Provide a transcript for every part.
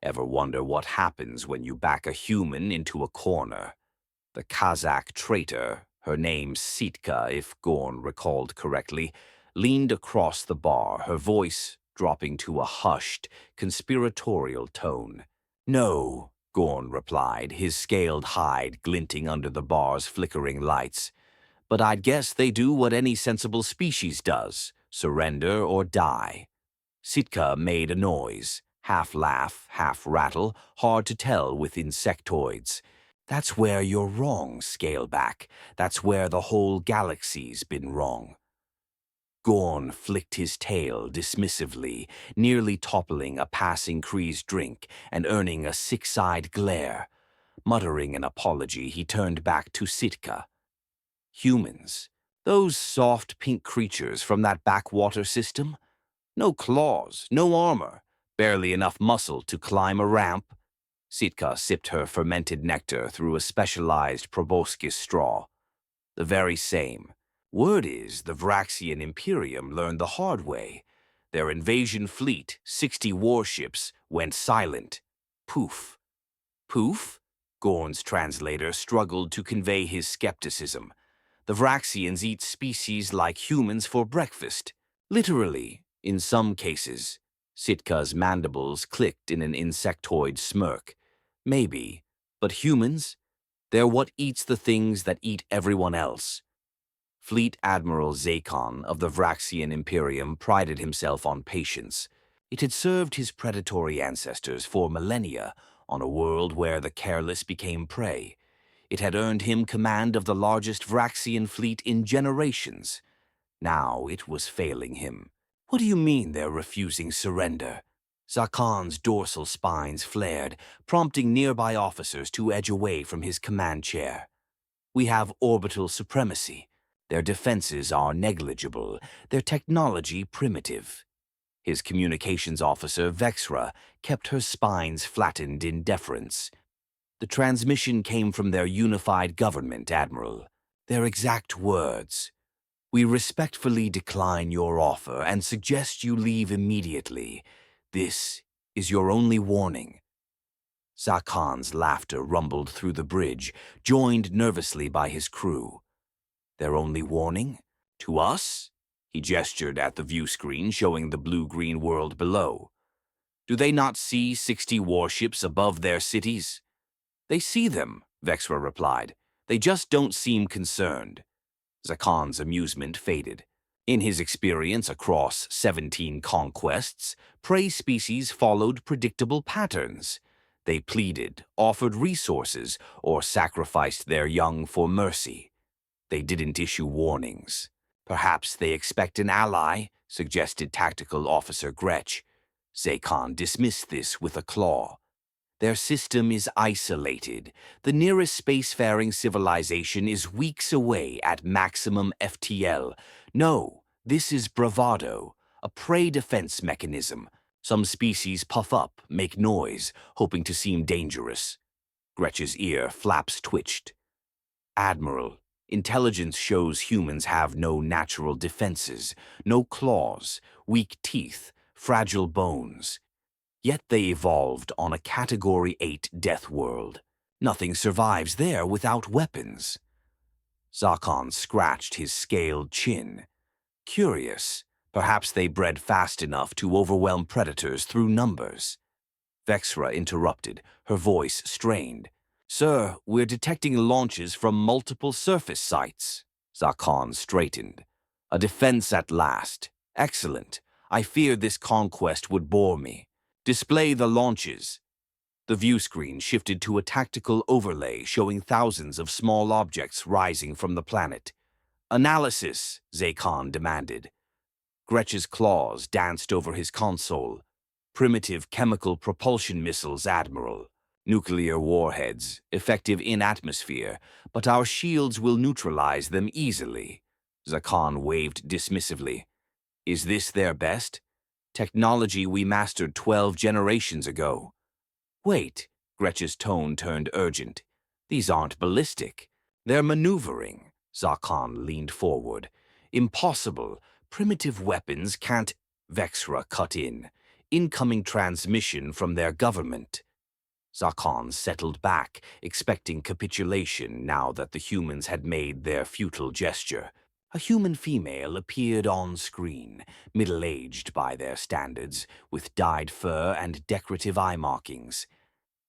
Ever wonder what happens when you back a human into a corner? The Kazakh traitor, her name Sitka if Gorn recalled correctly, leaned across the bar, her voice dropping to a hushed, conspiratorial tone. No, Gorn replied, his scaled hide glinting under the bar's flickering lights. But I'd guess they do what any sensible species does, surrender or die. Sitka made a noise, half laugh, half rattle, hard to tell with insectoids. That's where you're wrong, Scaleback. That's where the whole galaxy's been wrong. Gorn flicked his tail dismissively, nearly toppling a passing Kree's drink and earning a six-eyed glare. Muttering an apology, he turned back to Sitka. Humans, those soft pink creatures from that backwater system? No claws, no armor, barely enough muscle to climb a ramp. Sitka sipped her fermented nectar through a specialized proboscis straw. The very same. Word is the Vraxian Imperium learned the hard way. Their invasion fleet, 60 warships, went silent. Poof. Poof? Gorn's translator struggled to convey his skepticism. The Vraxians eat species like humans for breakfast. Literally, in some cases. Sitka's mandibles clicked in an insectoid smirk. Maybe, but humans? They're what eats the things that eat everyone else. Fleet Admiral Zakon of the Vraxian Imperium prided himself on patience. It had served his predatory ancestors for millennia on a world where the careless became prey. It had earned him command of the largest Vraxian fleet in generations. Now it was failing him. What do you mean they're refusing surrender? Zakon's dorsal spines flared, prompting nearby officers to edge away from his command chair. We have orbital supremacy. Their defenses are negligible, their technology primitive. His communications officer, Vexra, kept her spines flattened in deference. The transmission came from their unified government, Admiral. Their exact words. We respectfully decline your offer and suggest you leave immediately. This is your only warning. Zakon's laughter rumbled through the bridge, joined nervously by his crew. Their only warning? To us? He gestured at the view screen showing the blue-green world below. Do they not see 60 warships above their cities? They see them, Vexra replied. They just don't seem concerned. Zakon's amusement faded. In his experience across 17 conquests, prey species followed predictable patterns. They pleaded, offered resources, or sacrificed their young for mercy. They didn't issue warnings. Perhaps they expect an ally, suggested Tactical Officer Gretch. Zakon dismissed this with a claw. Their system is isolated. The nearest spacefaring civilization is weeks away at maximum FTL. No, this is bravado, a prey defense mechanism. Some species puff up, make noise, hoping to seem dangerous. Gretch's ear flaps twitched. Admiral, intelligence shows humans have no natural defenses, no claws, weak teeth, fragile bones. Yet they evolved on a Category 8 death world. Nothing survives there without weapons. Zakon scratched his scaled chin. Curious, perhaps they bred fast enough to overwhelm predators through numbers. Vexra interrupted, her voice strained. Sir, we're detecting launches from multiple surface sites. Zakon straightened. A defense at last. Excellent. I feared this conquest would bore me. Display the launches. The view screen shifted to a tactical overlay showing thousands of small objects rising from the planet. Analysis, Zakon demanded. Gretch's claws danced over his console. Primitive chemical propulsion missiles, Admiral. Nuclear warheads, effective in atmosphere, but our shields will neutralize them easily. Zakon waved dismissively. Is this their best? Technology we mastered 12 generations ago. Wait, Gretch's tone turned urgent. These aren't ballistic. They're maneuvering. Zakon leaned forward. Impossible. Primitive weapons can't... Vexra cut in. Incoming transmission from their government. Zakon settled back, expecting capitulation now that the humans had made their futile gesture. A human female appeared on screen, middle-aged by their standards, with dyed fur and decorative eye markings.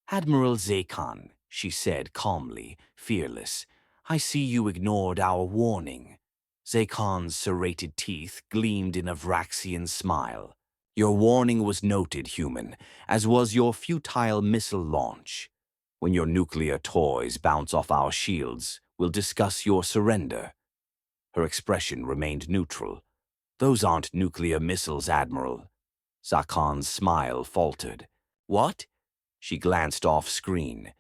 "Admiral Zakon," she said calmly, fearless, "I see you ignored our warning." Zakon's serrated teeth gleamed in a Vraxian smile. "Your warning was noted, human, as was your futile missile launch. When your nuclear toys bounce off our shields, we'll discuss your surrender." Her expression remained neutral. "Those aren't nuclear missiles, Admiral." Zakon's smile faltered. "What?" She glanced off screen.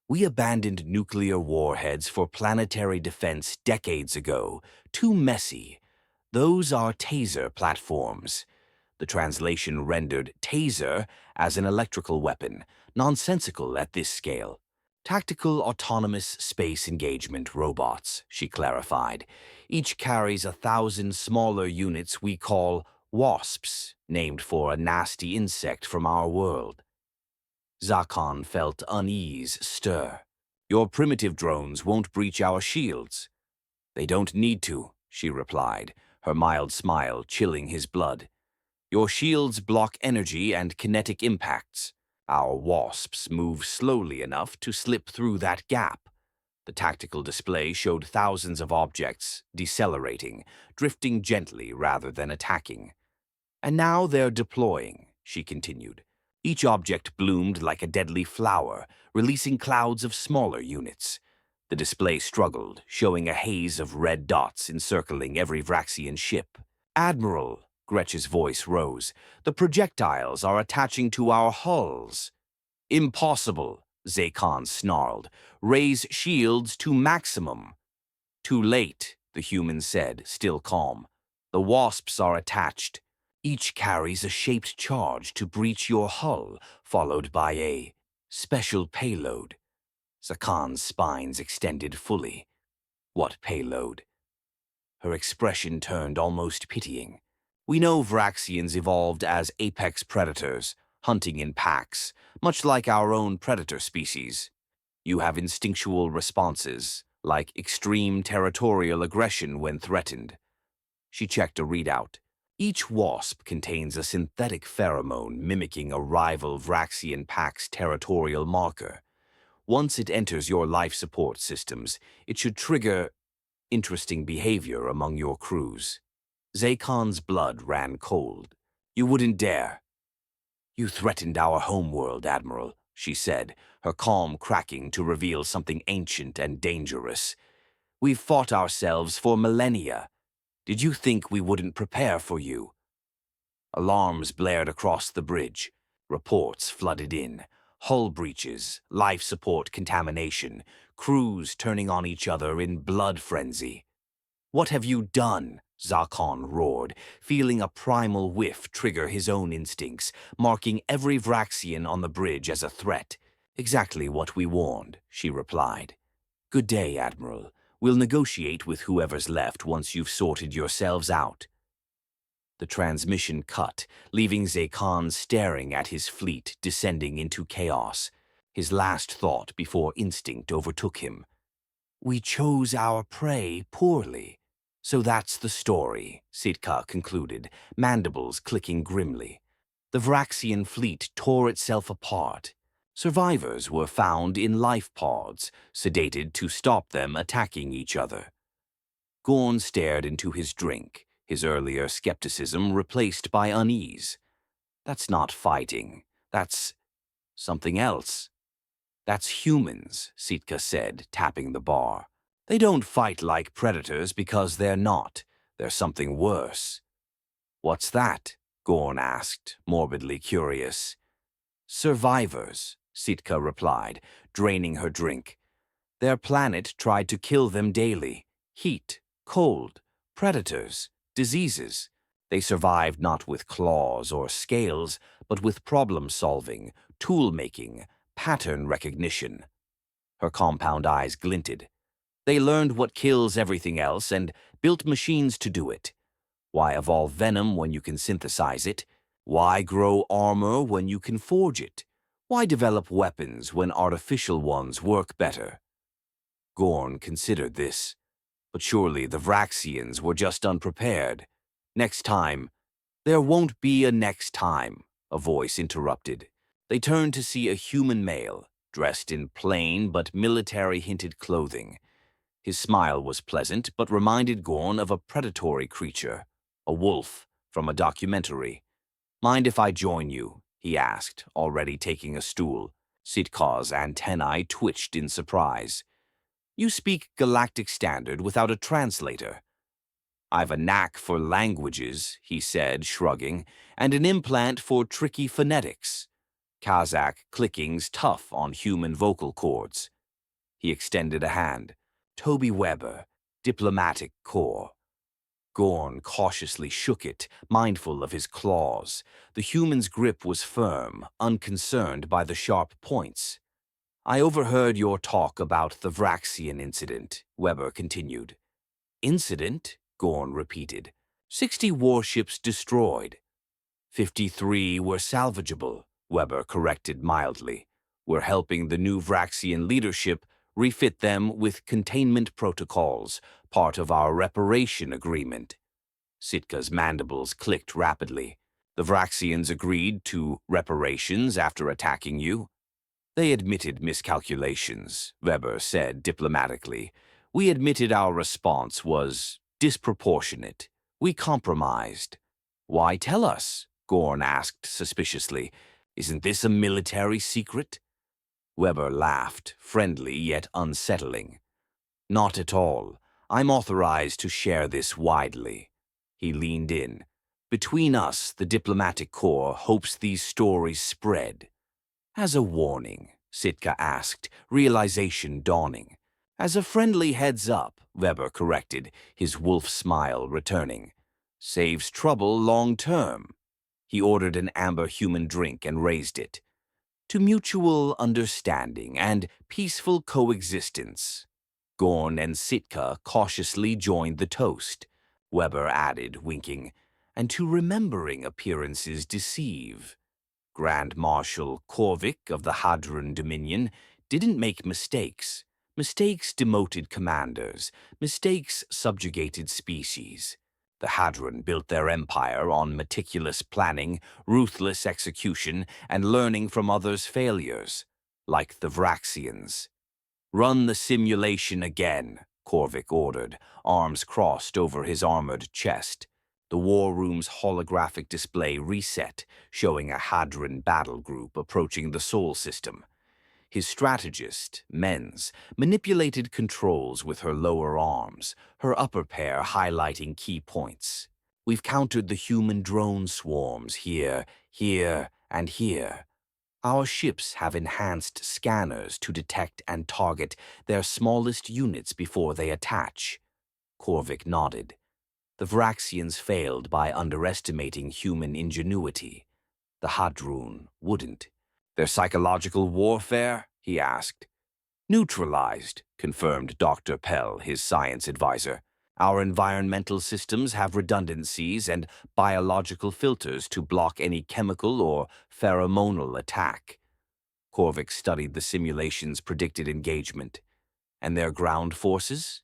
"We abandoned nuclear warheads for planetary defense decades ago. Too messy. Those are taser platforms." The translation rendered taser as an electrical weapon, nonsensical at this scale. "Tactical autonomous space engagement robots," she clarified. "Each carries 1,000 smaller units we call wasps, named for a nasty insect from our world." Zakon felt unease stir. "Your primitive drones won't breach our shields." "They don't need to," she replied, her mild smile chilling his blood. "Your shields block energy and kinetic impacts. Our wasps move slowly enough to slip through that gap." The tactical display showed thousands of objects decelerating, drifting gently rather than attacking. "And now they're deploying," she continued. Each object bloomed like a deadly flower, releasing clouds of smaller units. The display struggled, showing a haze of red dots encircling every Vraxian ship. "Admiral," Gretch's voice rose, "the projectiles are attaching to our hulls." "Impossible," Zakon snarled. "Raise shields to maximum." "Too late," the human said, still calm. "The wasps are attached. Each carries a shaped charge to breach your hull, followed by a special payload." Zakon's spines extended fully. "What payload?" Her expression turned almost pitying. "We know Vraxians evolved as apex predators, hunting in packs, much like our own predator species. You have instinctual responses, like extreme territorial aggression when threatened." She checked a readout. "Each wasp contains a synthetic pheromone mimicking a rival Vraxian pack's territorial marker. Once it enters your life support systems, it should trigger interesting behavior among your crews." Zakon's blood ran cold. "You wouldn't dare." "You threatened our homeworld, Admiral," she said, her calm cracking to reveal something ancient and dangerous. "We've fought ourselves for millennia. Did you think we wouldn't prepare for you?" Alarms blared across the bridge. Reports flooded in. Hull breaches, life support contamination, crews turning on each other in blood frenzy. "What have you done?" Zakon roared, feeling a primal whiff trigger his own instincts, marking every Vraxian on the bridge as a threat. "Exactly what we warned," she replied. "Good day, Admiral. We'll negotiate with whoever's left once you've sorted yourselves out." The transmission cut, leaving Zakon staring at his fleet descending into chaos, his last thought before instinct overtook him. "We chose our prey poorly." "So that's the story," Sitka concluded, mandibles clicking grimly. "The Vraxian fleet tore itself apart. Survivors were found in life pods, sedated to stop them attacking each other." Gorn stared into his drink, his earlier skepticism replaced by unease. "That's not fighting. That's something else." "That's humans," Sitka said, tapping the bar. "They don't fight like predators because they're not. They're something worse." "What's that?" Gorn asked, morbidly curious. "Survivors," Sitka replied, draining her drink. "Their planet tried to kill them daily. Heat, cold, predators, diseases. They survived not with claws or scales, but with problem-solving, tool-making, pattern recognition." Her compound eyes glinted. "They learned what kills everything else and built machines to do it. Why evolve venom when you can synthesize it? Why grow armor when you can forge it? Why develop weapons when artificial ones work better? Gorn considered this. But surely the Vraxians were just unprepared. Next time, there won't be a next time, a voice interrupted. They turned to see a human male, dressed in plain but military-hinted clothing. His smile was pleasant, but reminded Gorn of a predatory creature, a wolf from a documentary. Mind if I join you? He asked, already taking a stool. Sitkar's antennae twitched in surprise. You speak Galactic Standard without a translator. I've a knack for languages, he said, shrugging, and an implant for tricky phonetics. Kazakh clicking's tough on human vocal cords. He extended a hand. Toby Weber, Diplomatic Corps. Gorn cautiously shook it, mindful of his claws. The human's grip was firm, unconcerned by the sharp points. I overheard your talk about the Vraxian incident, Weber continued. Incident? Gorn repeated. 60 warships destroyed. 53 were salvageable, Weber corrected mildly. We're helping the new Vraxian leadership refit them with containment protocols, part of our reparation agreement. Sitka's mandibles clicked rapidly. The Vraxians agreed to reparations after attacking you. They admitted miscalculations, Weber said diplomatically. We admitted our response was disproportionate. We compromised. Why tell us? Gorn asked suspiciously. Isn't this a military secret? Weber laughed, friendly yet unsettling. Not at all. I'm authorized to share this widely. He leaned in. Between us, the Diplomatic Corps hopes these stories spread. As a warning, Sitka asked, realization dawning. As a friendly heads-up, Weber corrected, his wolf smile returning. Saves trouble long-term. He ordered an amber human drink and raised it. To mutual understanding and peaceful coexistence. Gorn and Sitka cautiously joined the toast. Weber added, winking, and to remembering appearances deceive. Grand Marshal Korvik of the Hadron Dominion didn't make mistakes. Mistakes demoted commanders. Mistakes subjugated species. The Hadron built their empire on meticulous planning, ruthless execution, and learning from others' failures, like the Vraxians. Run the simulation again, Korvik ordered, arms crossed over his armored chest. The war room's holographic display reset, showing a Hadron battle group approaching the Sol system. His strategist, Menz, manipulated controls with her lower arms, her upper pair highlighting key points. We've countered the human drone swarms here, here, and here. Our ships have enhanced scanners to detect and target their smallest units before they attach. Korvik nodded. The Vraxians failed by underestimating human ingenuity. The Hadron wouldn't. Their psychological warfare? He asked. Neutralized, confirmed Dr. Pell, his science advisor. Our environmental systems have redundancies and biological filters to block any chemical or pheromonal attack. Korvik studied the simulation's predicted engagement. And their ground forces?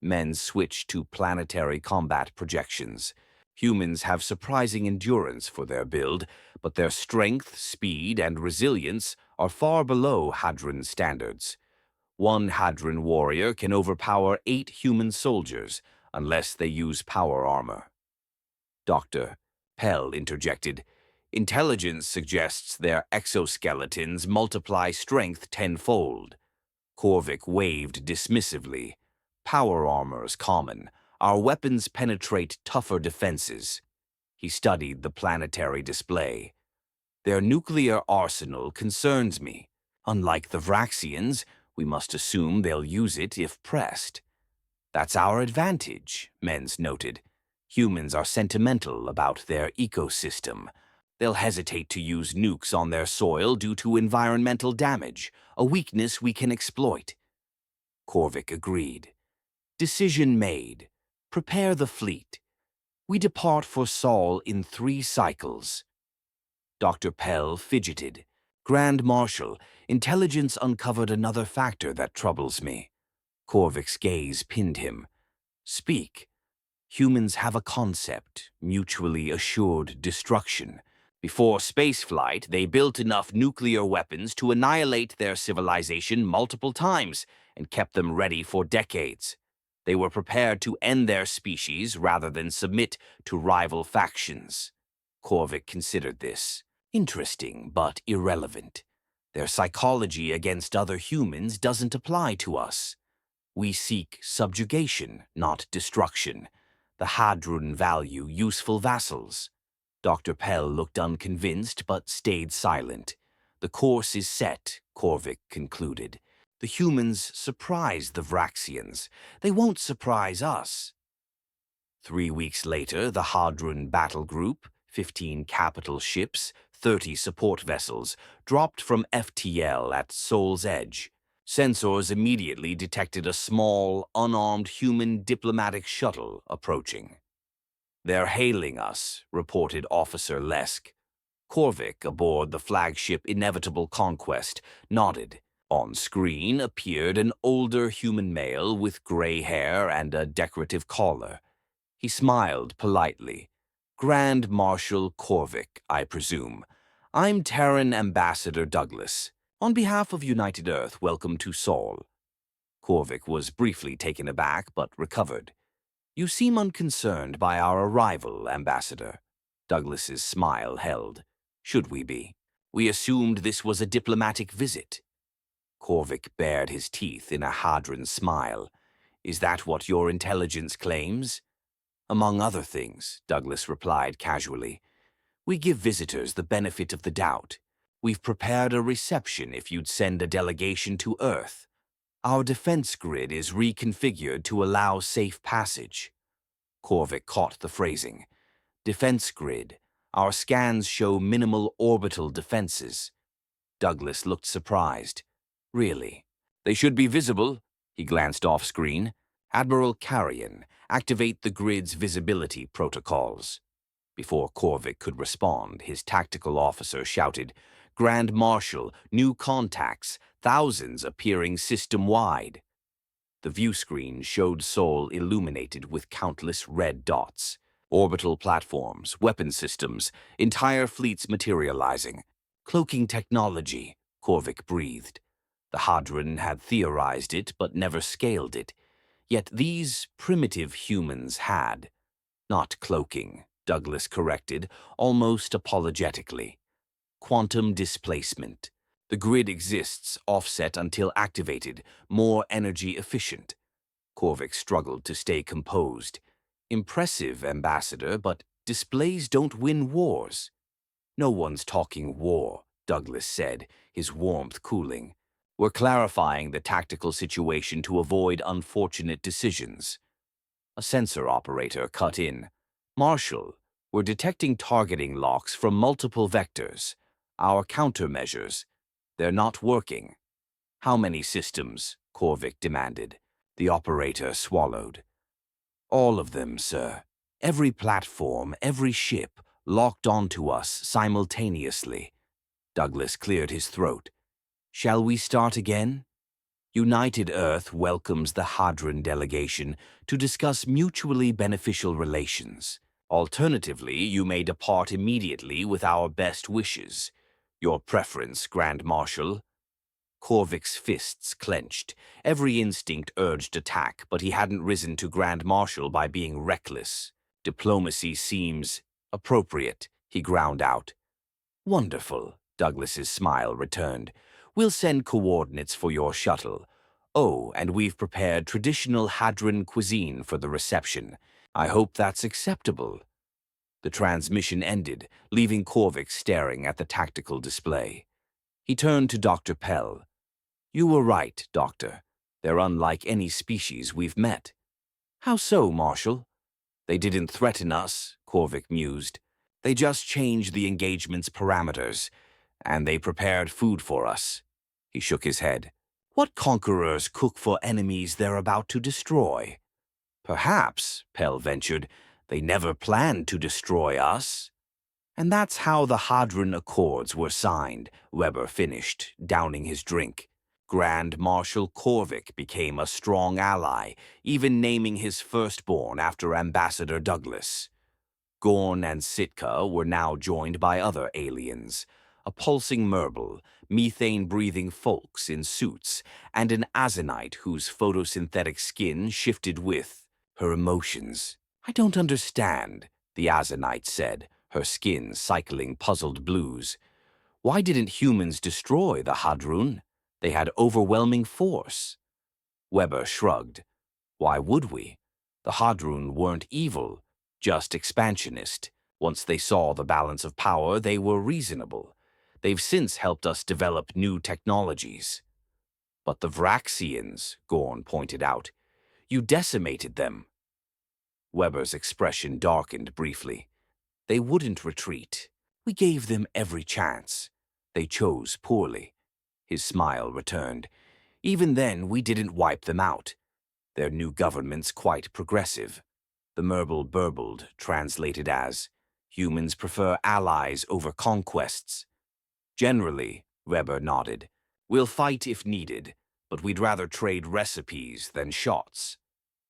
Men switch to planetary combat projections. Humans have surprising endurance for their build, but their strength, speed, and resilience are far below Hadron standards. One Hadron warrior can overpower 8 human soldiers, unless they use power armor. Dr. Pell interjected. Intelligence suggests their exoskeletons multiply strength tenfold. Korvik waved dismissively. Power armor's common. Our weapons penetrate tougher defenses. He studied the planetary display. Their nuclear arsenal concerns me. Unlike the Vraxians, we must assume they'll use it if pressed. That's our advantage, Menz noted. Humans are sentimental about their ecosystem. They'll hesitate to use nukes on their soil due to environmental damage, a weakness we can exploit. Korvik agreed. Decision made. Prepare the fleet. We depart for Sol in 3 cycles. Dr. Pell fidgeted. Grand Marshal, intelligence uncovered another factor that troubles me. Korvik's gaze pinned him. Speak. Humans have a concept, mutually assured destruction. Before spaceflight, they built enough nuclear weapons to annihilate their civilization multiple times and kept them ready for decades. They were prepared to end their species rather than submit to rival factions. Korvik considered this. Interesting, but irrelevant. Their psychology against other humans doesn't apply to us. We seek subjugation, not destruction. The Hadron value useful vassals. Dr. Pell looked unconvinced but stayed silent. The course is set, Korvik concluded. The humans surprise the Vraxians. They won't surprise us. 3 weeks later, the Hadron battle group, 15 capital ships, 30 support vessels, dropped from FTL at Sol's Edge. Sensors immediately detected a small, unarmed human diplomatic shuttle approaching. "They're hailing us," reported Officer Lesk. Korvik, aboard the flagship Inevitable Conquest, nodded. On screen appeared an older human male with gray hair and a decorative collar. He smiled politely. "Grand Marshal Korvik, I presume. I'm Terran Ambassador Douglas. On behalf of United Earth, welcome to Sol." Korvik was briefly taken aback, but recovered. "You seem unconcerned by our arrival, Ambassador." Douglas's smile held. "Should we be? We assumed this was a diplomatic visit." Korvik bared his teeth in a Hadron smile. "Is that what your intelligence claims?" "Among other things," Douglas replied casually. "We give visitors the benefit of the doubt. We've prepared a reception if you'd send a delegation to Earth. Our defense grid is reconfigured to allow safe passage." Korvik caught the phrasing. "Defense grid. Our scans show minimal orbital defenses." Douglas looked surprised. "Really? They should be visible." He glanced off-screen. "Admiral Carrion, activate the grid's visibility protocols." Before Korvik could respond, his tactical officer shouted, "Grand Marshal, new contacts, thousands appearing system-wide." The view screen showed Sol illuminated with countless red dots. Orbital platforms, weapon systems, entire fleets materializing. "Cloaking technology," Korvik breathed. The Hadron had theorized it but never scaled it. Yet these primitive humans had. "Not cloaking," Douglas corrected, almost apologetically. "Quantum displacement. The grid exists, offset until activated, more energy efficient." Korvik struggled to stay composed. "Impressive, Ambassador, but displays don't win wars." "No one's talking war," Douglas said, his warmth cooling. "We're clarifying the tactical situation to avoid unfortunate decisions." A sensor operator cut in. "Marshal, we're detecting targeting locks from multiple vectors. Our countermeasures. They're not working." "How many systems?" Korvik demanded. The operator swallowed. "All of them, sir. Every platform, every ship, locked onto us simultaneously." Douglas cleared his throat. "Shall we start again?" United Earth welcomes the Hadron delegation to discuss mutually beneficial relations. Alternatively, you may depart immediately with our best wishes. Your preference, Grand Marshal?" Korvik's fists clenched. Every instinct urged attack, but he hadn't risen to Grand Marshal by being reckless. "Diplomacy seems appropriate," he ground out. "Wonderful," Douglas's smile returned. "We'll send coordinates for your shuttle. Oh, and we've prepared traditional Hadron cuisine for the reception. I hope that's acceptable." The transmission ended, leaving Korvik staring at the tactical display. He turned to Dr. Pell. "You were right, Doctor. They're unlike any species we've met." "How so, Marshal?" "They didn't threaten us," Korvik mused. "They just changed the engagement's parameters, and they prepared food for us." He shook his head. "What conquerors cook for enemies they're about to destroy?" "Perhaps," Pell ventured, They never planned to destroy us. And that's how the Hadron Accords were signed, Weber finished, downing his drink. Grand Marshal Korvik became a strong ally, even naming his firstborn after Ambassador Douglas. Gorn and Sitka were now joined by other aliens, a pulsing Merble, methane-breathing folks in suits, and an Azanite whose photosynthetic skin shifted with her emotions. "I don't understand," the Azanite said, her skin cycling puzzled blues. "Why didn't humans destroy the Hadron? They had overwhelming force." Weber shrugged. "Why would we? The Hadron weren't evil, just expansionist. Once they saw the balance of power, they were reasonable. They've since helped us develop new technologies." "But the Vraxians," Gorn pointed out. "You decimated them." Weber's expression darkened briefly. "They wouldn't retreat. We gave them every chance. They chose poorly." His smile returned. "Even then, we didn't wipe them out. Their new government's quite progressive." The Merble burbled, translated as, "Humans prefer allies over conquests." "Generally," Weber nodded. "We'll fight if needed, but we'd rather trade recipes than shots."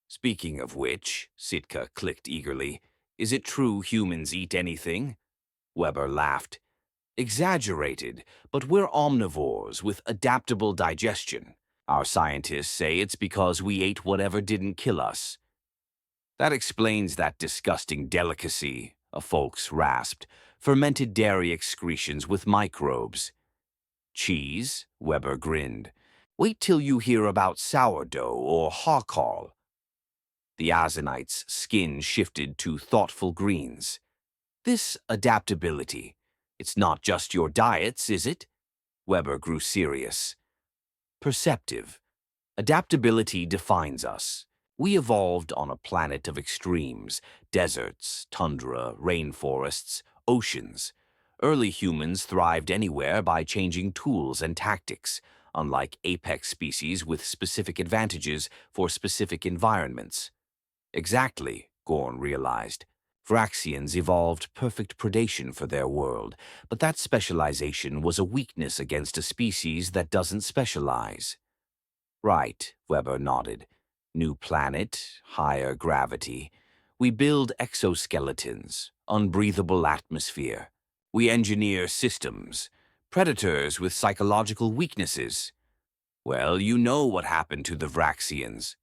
"Speaking of which," Sitka clicked eagerly, "is it true humans eat anything?" Weber laughed. "Exaggerated, but we're omnivores with adaptable digestion. Our scientists say it's because we ate whatever didn't kill us." "That explains that disgusting delicacy," a folks rasped, "fermented dairy excretions with microbes." "Cheese?" Weber grinned. "Wait till you hear about sourdough or hawkall." The Azanite's skin shifted to thoughtful greens. "This adaptability, it's not just your diets, is it?" Weber grew serious. "Perceptive. Adaptability defines us. We evolved on a planet of extremes, deserts, tundra, rainforests, oceans. Early humans thrived anywhere by changing tools and tactics, unlike apex species with specific advantages for specific environments." "Exactly," Gorn realized. "Vraxians evolved perfect predation for their world, but that specialization was a weakness against a species that doesn't specialize." "Right," Weber nodded. "New planet, higher gravity. We build exoskeletons, unbreathable atmosphere. We engineer systems, predators with psychological weaknesses. Well, you know what happened to the Vraxians."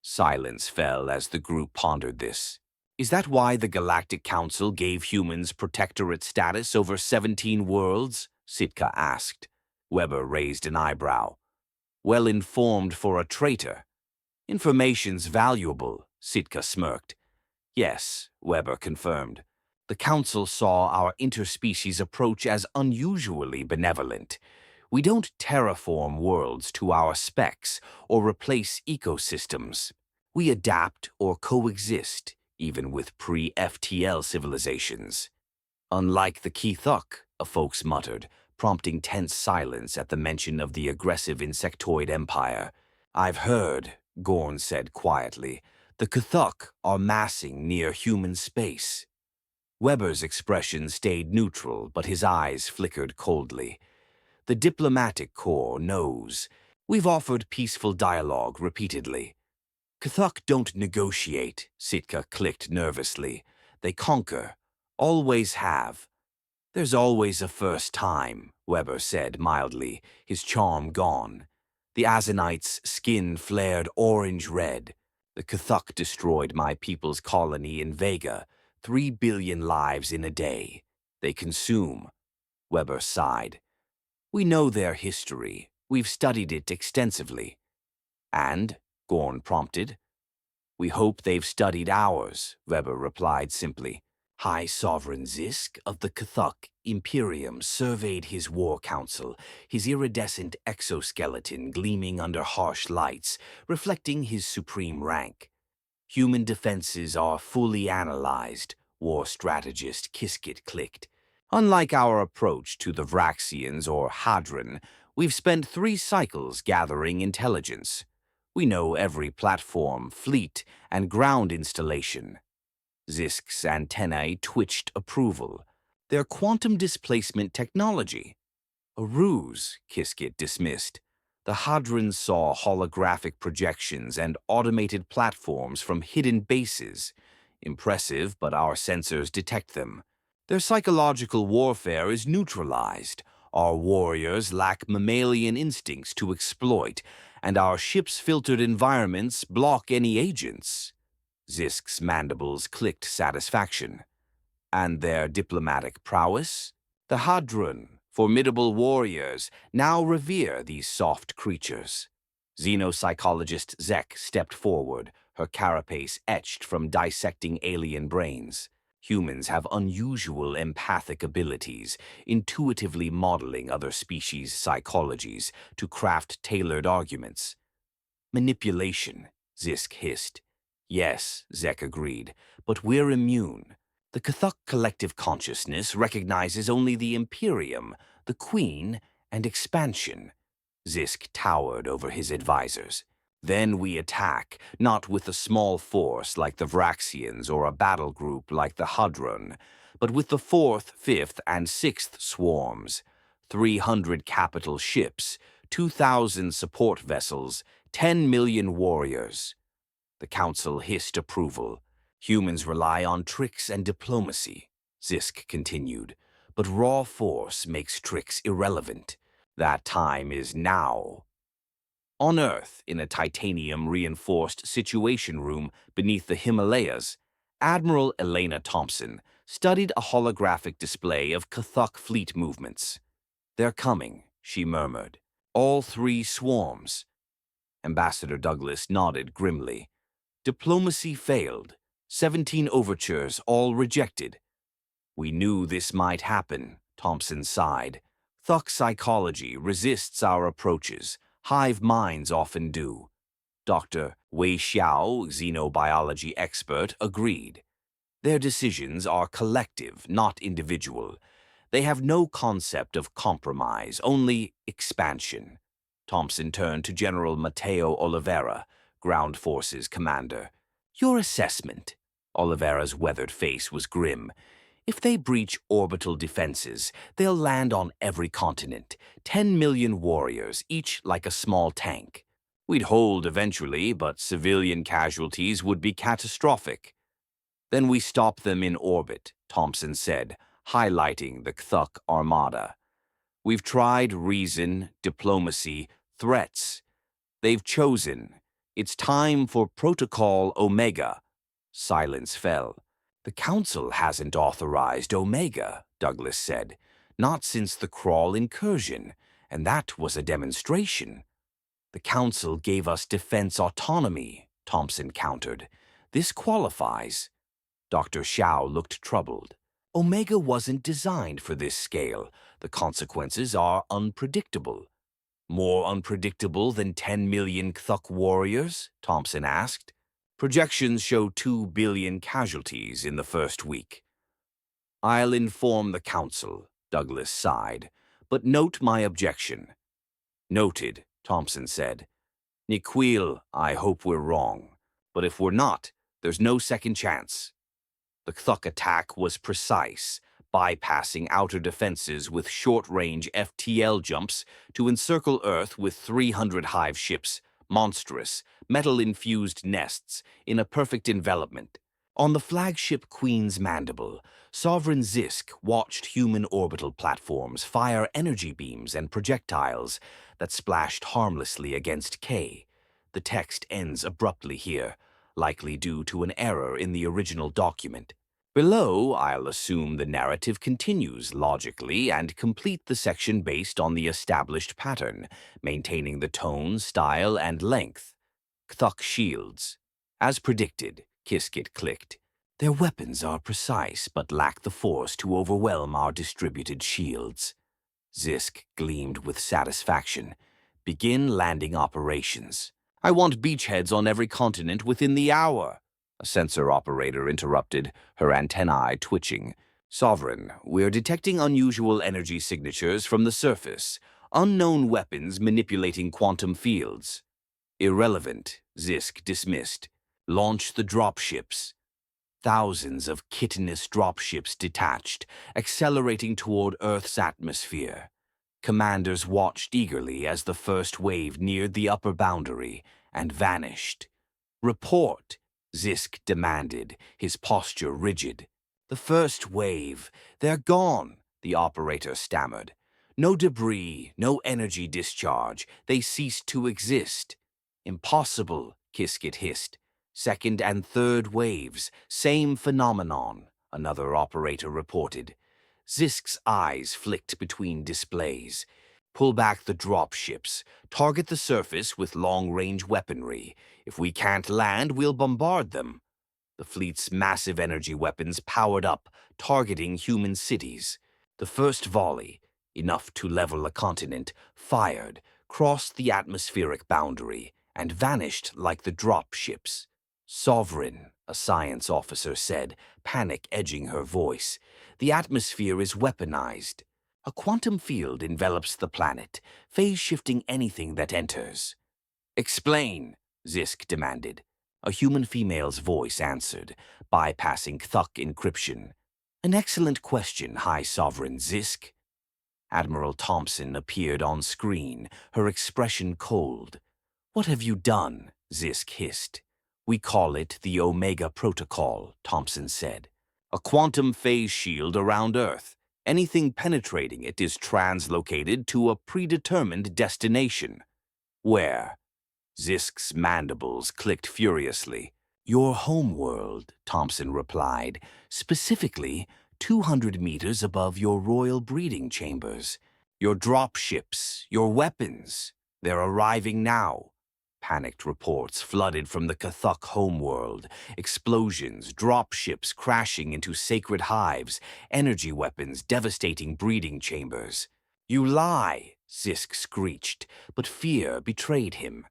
Silence fell as the group pondered this. "Is that why the Galactic Council gave humans protectorate status over 17 worlds?" Sitka asked. Weber raised an eyebrow. "Well informed for a traitor." "Information's valuable," Sitka smirked. "Yes," Weber confirmed. "The Council saw our interspecies approach as unusually benevolent. We don't terraform worlds to our specs or replace ecosystems. We adapt or coexist, even with pre-FTL civilizations." "Unlike the Kithuk," a folks muttered, prompting tense silence at the mention of the aggressive insectoid empire. "I've heard," Gorn said quietly, "the Kithuk are massing near human space." Weber's expression stayed neutral, but his eyes flickered coldly. "The diplomatic corps knows. We've offered peaceful dialogue repeatedly." "Kithuk don't negotiate," Sitka clicked nervously. "They conquer. Always have." "There's always a first time," Weber said mildly, his charm gone. The Azanite's skin flared orange-red. "The Kithuk destroyed my people's colony in Vega, 3 billion lives in a day. They consume." Weber sighed. "We know their history. We've studied it extensively." "And?" Gorn prompted. "We hope they've studied ours," Weber replied simply. High Sovereign Zisk of the Kithuk Imperium surveyed his war council, his iridescent exoskeleton gleaming under harsh lights, reflecting his supreme rank. "Human defenses are fully analyzed," war strategist Kiskit clicked. "Unlike our approach to the Vraxians or Hadron, we've spent 3 cycles gathering intelligence. We know every platform, fleet, and ground installation." Zisk's antennae twitched approval. Their quantum displacement technology. A ruse, Kiskit dismissed. The Hadrons saw holographic projections and automated platforms from hidden bases. Impressive, but our sensors detect them. Their psychological warfare is neutralized. Our warriors lack mammalian instincts to exploit, and our ship's filtered environments block any agents. Zisk's mandibles clicked satisfaction. And their diplomatic prowess? The Hadron, formidable warriors, now revere these soft creatures. Xenopsychologist Zek stepped forward, her carapace etched from dissecting alien brains. Humans have unusual empathic abilities, intuitively modeling other species' psychologies to craft tailored arguments. Manipulation, Zisk hissed. Yes, Zek agreed, but we're immune. The Cthulhu collective consciousness recognizes only the Imperium, the Queen, and expansion. Zisk towered over his advisors. Then we attack, not with a small force like the Vraxians or a battle group like the Hadron, but with the 4th, 5th, and 6th swarms. 300 capital ships, 2,000 support vessels, 10 million warriors. The Council hissed approval. Humans rely on tricks and diplomacy, Zisk continued, but raw force makes tricks irrelevant. That time is now. On Earth, in a titanium-reinforced situation room beneath the Himalayas, Admiral Elena Thompson studied a holographic display of Cthulhu fleet movements. They're coming, she murmured. All 3 swarms. Ambassador Douglas nodded grimly. Diplomacy failed. 17 overtures, all rejected. We knew this might happen, Thompson sighed. Cthulhu psychology resists our approaches. Hive minds often do. Dr. Wei Xiao, xenobiology expert, agreed. Their decisions are collective, not individual. They have no concept of compromise, only expansion. Thompson turned to General Mateo Oliveira, Ground Forces commander. Your assessment. Oliveira's weathered face was grim. If they breach orbital defenses, they'll land on every continent. 10 million warriors, each like a small tank. We'd hold eventually, but civilian casualties would be catastrophic. Then we stop them in orbit, Thompson said, highlighting the Cthulhu armada. We've tried reason, diplomacy, threats. They've chosen. It's time for Protocol Omega. Silence fell. The Council hasn't authorized Omega, Douglas said. Not since the Crawl incursion, and that was a demonstration. The Council gave us defense autonomy, Thompson countered. This qualifies. Dr. Xiao looked troubled. Omega wasn't designed for this scale. The consequences are unpredictable. More unpredictable than 10 million Cthulhu warriors? Thompson asked. Projections show 2 billion casualties in the first week. I'll inform the Council, Douglas sighed, but note my objection. Noted, Thompson said. Niquil, I hope we're wrong, but if we're not, there's no second chance. The Cthulhu attack was precise, bypassing outer defenses with short-range FTL jumps to encircle Earth with 300 hive ships, monstrous, metal-infused nests in a perfect envelopment. On the flagship Queen's Mandible, Sovereign Zisk watched human orbital platforms fire energy beams and projectiles that splashed harmlessly against K. The text ends abruptly here, likely due to an error in the original document. Below, I'll assume the narrative continues logically and complete the section based on the established pattern, maintaining the tone, style, and length. Cthulhu shields. As predicted, Kiskit clicked. Their weapons are precise but lack the force to overwhelm our distributed shields. Zisk gleamed with satisfaction. Begin landing operations. I want beachheads on every continent within the hour. A sensor operator interrupted, her antennae twitching. Sovereign, we're detecting unusual energy signatures from the surface. Unknown weapons manipulating quantum fields. Irrelevant, Zisk dismissed. Launch the dropships. Thousands of chitinous dropships detached, accelerating toward Earth's atmosphere. Commanders watched eagerly as the first wave neared the upper boundary and vanished. "Report," Zisk demanded, his posture rigid. "The first wave. They're gone," the operator stammered. "No debris, no energy discharge. They ceased to exist." "Impossible," Kiskit hissed. "Second and third waves, same phenomenon," another operator reported. Zisk's eyes flicked between displays. "Pull back the dropships. Target the surface with long-range weaponry. If we can't land, we'll bombard them." The fleet's massive energy weapons powered up, targeting human cities. The first volley, enough to level a continent, fired, crossed the atmospheric boundary, and vanished like the dropships. "Sovereign," a science officer said, panic edging her voice. "The atmosphere is weaponized. A quantum field envelops the planet, phase-shifting anything that enters." "Explain," Zisk demanded. A human female's voice answered, bypassing Kthuk encryption. "An excellent question, High Sovereign Zisk." Admiral Thompson appeared on screen, her expression cold. "What have you done?" Zisk hissed. "We call it the Omega Protocol," Thompson said. "A quantum phase shield around Earth. Anything penetrating it is translocated to a predetermined destination." "Where?" Zisk's mandibles clicked furiously. "Your homeworld," Thompson replied, "specifically 200 meters above your royal breeding chambers. Your dropships, your weapons, they're arriving now." Panicked reports flooded from the Kthuk homeworld. Explosions, dropships crashing into sacred hives, energy weapons devastating breeding chambers. "You lie," Zisk screeched, but fear betrayed him.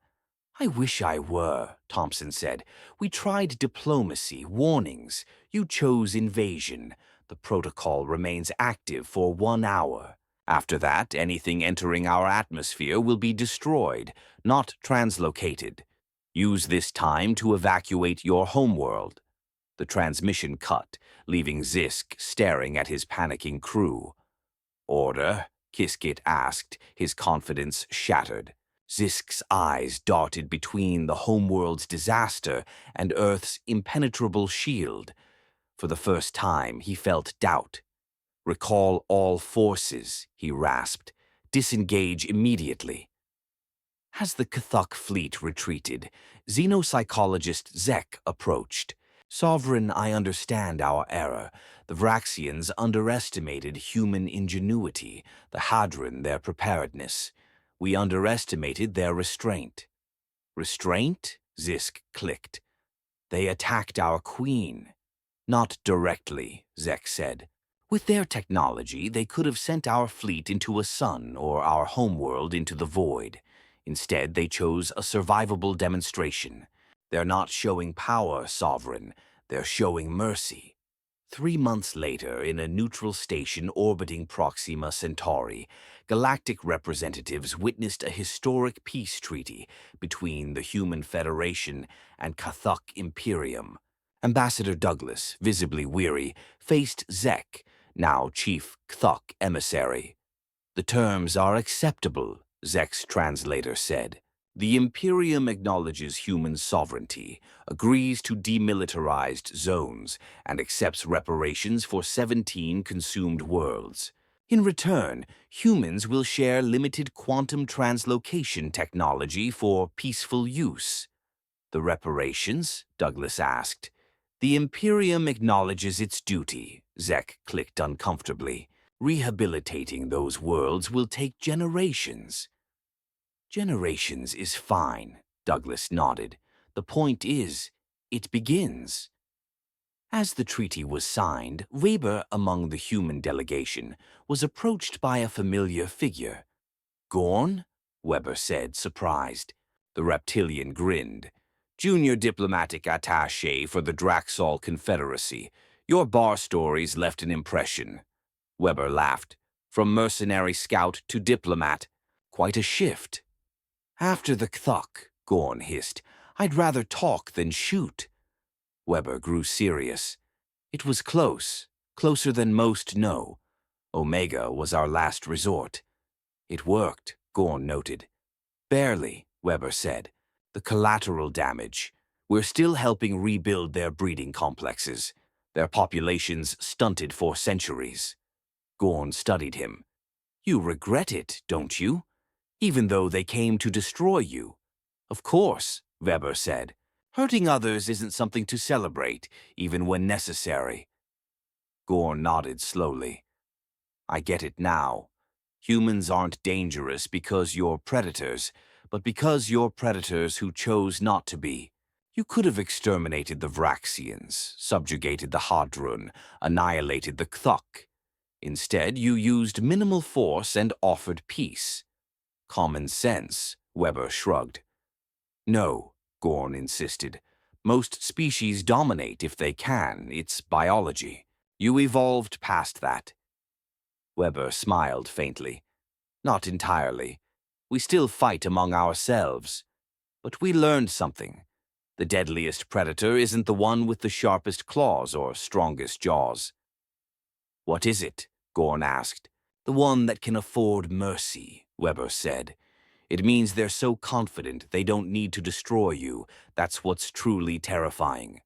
"I wish I were," Thompson said. "We tried diplomacy, warnings. You chose invasion. The protocol remains active for 1 hour. After that, anything entering our atmosphere will be destroyed, not translocated. Use this time to evacuate your homeworld." The transmission cut, leaving Zisk staring at his panicking crew. "Order?" Kiskit asked, his confidence shattered. Zisk's eyes darted between the homeworld's disaster and Earth's impenetrable shield. For the first time, he felt doubt. "Recall all forces," he rasped. "Disengage immediately." As the Kthuk fleet retreated, xenopsychologist Zek approached. "Sovereign, I understand our error. The Vraxians underestimated human ingenuity, the Hadron their preparedness. We underestimated their restraint." "Restraint?" Zisk clicked. "They attacked our queen." "Not directly," Zek said. "With their technology, they could have sent our fleet into a sun or our homeworld into the void. Instead, they chose a survivable demonstration. They're not showing power, Sovereign. They're showing mercy." 3 months later, in a neutral station orbiting Proxima Centauri, galactic representatives witnessed a historic peace treaty between the Human Federation and Kthuk Imperium. Ambassador Douglas, visibly weary, faced Zek, now Chief Kthuk Emissary. "The terms are acceptable," Zek's translator said. "The Imperium acknowledges human sovereignty, agrees to demilitarized zones, and accepts reparations for 17 consumed worlds. In return, humans will share limited quantum translocation technology for peaceful use." "The reparations?" Douglas asked. "The Imperium acknowledges its duty," Zek clicked uncomfortably. "Rehabilitating those worlds will take generations." "Generations is fine," Douglas nodded. "The point is, it begins." As the treaty was signed, Weber, among the human delegation, was approached by a familiar figure. "Gorn?" Weber said, surprised. The reptilian grinned. "Junior diplomatic attaché for the Draxol Confederacy. Your bar stories left an impression." Weber laughed. "From mercenary scout to diplomat. Quite a shift." "After the Kthuk," Gorn hissed, "I'd rather talk than shoot." Weber grew serious. It was close, closer than most know. Omega was our last resort. It worked, Gorn noted. Barely, Weber said. The collateral damage. We're still helping rebuild their breeding complexes. Their populations stunted for centuries. Gorn studied him. You regret it, don't you? Even though they came to destroy you. Of course, Weber said. Hurting others isn't something to celebrate, even when necessary. Gorn nodded slowly. I get it now. Humans aren't dangerous because you're predators, but because you're predators who chose not to be. You could have exterminated the Vraxians, subjugated the Hadrun, annihilated the Kthuk. Instead, you used minimal force and offered peace. Common sense, Weber shrugged. No, Gorn insisted. Most species dominate if they can. It's biology. You evolved past that. Weber smiled faintly. Not entirely. We still fight among ourselves. But we learned something. The deadliest predator isn't the one with the sharpest claws or strongest jaws. What is it? Gorn asked. The one that can afford mercy, Weber said. It means they're so confident they don't need to destroy you. That's what's truly terrifying.